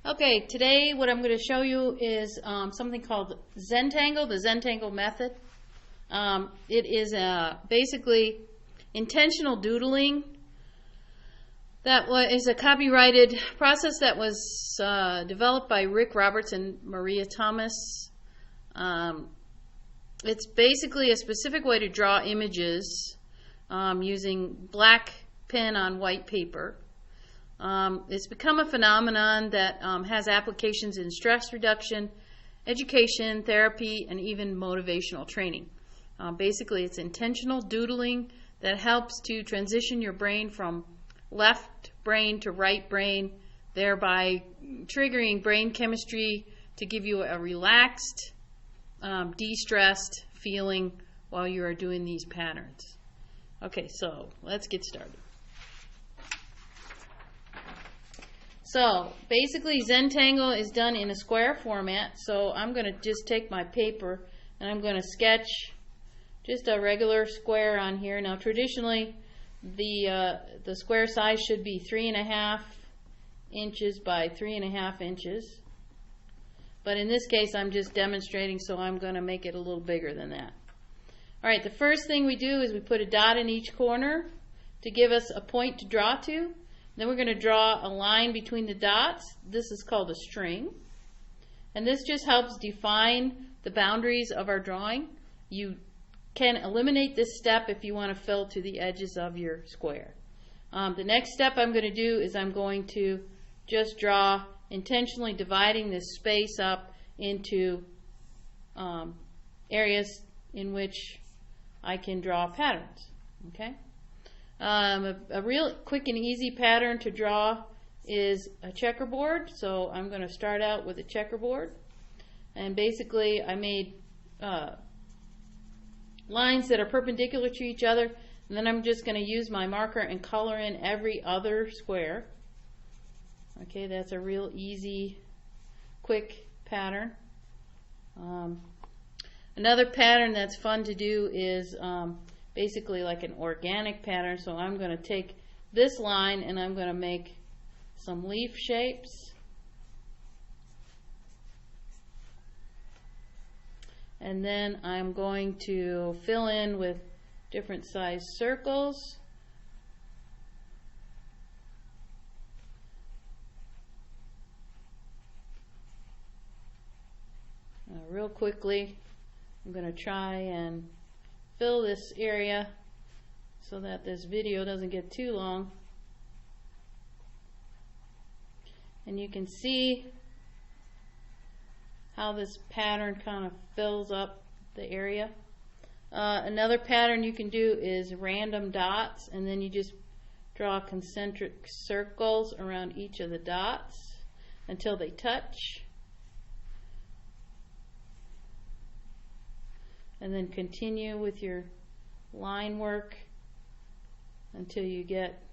Okay, today what I'm going to show you is something called Zentangle, the Zentangle method. It is basically intentional doodling. That is a copyrighted process that was developed by Rick Roberts and Maria Thomas. It's basically a specific way to draw images using black pen on white paper. It's become a phenomenon that has applications in stress reduction, education, therapy, and even motivational training. Basically, it's intentional doodling that helps to transition your brain from left brain to right brain, thereby triggering brain chemistry to give you a relaxed, de-stressed feeling while you are doing these patterns. Okay, so let's get started. So basically Zentangle is done in a square format, so I'm going to just take my paper and I'm going to sketch just a regular square on here. Now traditionally the square size should be 3.5 inches by 3.5 inches, but in this case I'm just demonstrating, so I'm going to make it a little bigger than that. Alright, the first thing we do is we put a dot in each corner to give us a point to draw to. Then we're going to draw a line between the dots. This is called a string. And this just helps define the boundaries of our drawing. You can eliminate this step if you want to fill to the edges of your square. The next step I'm going to do is I'm going to just draw, intentionally dividing this space up into areas in which I can draw patterns. Okay? A real quick and easy pattern to draw is a checkerboard. So I'm going to start out with a checkerboard, and basically I made lines that are perpendicular to each other, and then I'm just going to use my marker and color in every other square. Okay, that's a real easy, quick pattern. Another pattern that's fun to do is basically like an organic pattern. So I'm going to take this line and I'm going to make some leaf shapes. And then I'm going to fill in with different size circles. Real quickly, I'm going to try and fill this area so that this video doesn't get too long. And you can see how this pattern kind of fills up the area. Another pattern you can do is random dots, and then you just draw concentric circles around each of the dots until they touch. And then continue with your line work until you get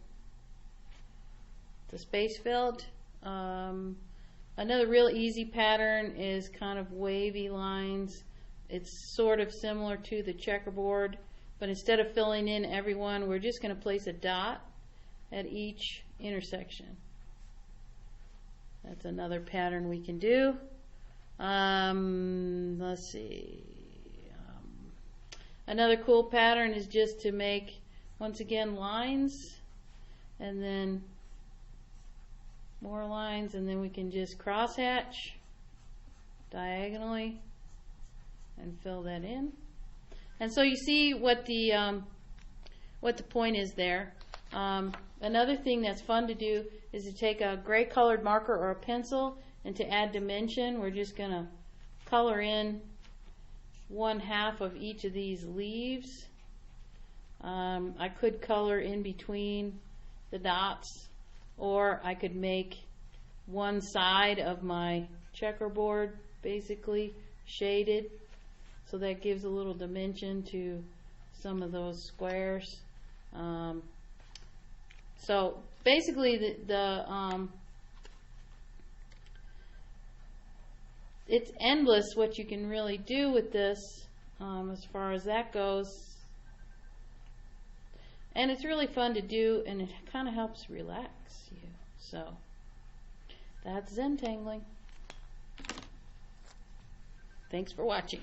the space filled. Another real easy pattern is kind of wavy lines. It's sort of similar to the checkerboard, but instead of filling in everyone, we're just going to place a dot at each intersection. That's another pattern we can do. Let's see. Another cool pattern is just to make, once again, lines, and then more lines, and then we can just crosshatch diagonally and fill that in. And so you see what the point is there. Another thing that's fun to do is to take a gray colored marker or a pencil, and to add dimension, we're just going to color in 1/2 of each of these leaves. I could color in between the dots, or I could make one side of my checkerboard basically shaded, so that gives a little dimension to some of those squares. So basically it's endless what you can really do with this as far as that goes. And it's really fun to do, and it kind of helps relax you. So That's Zentangling. Thanks for watching.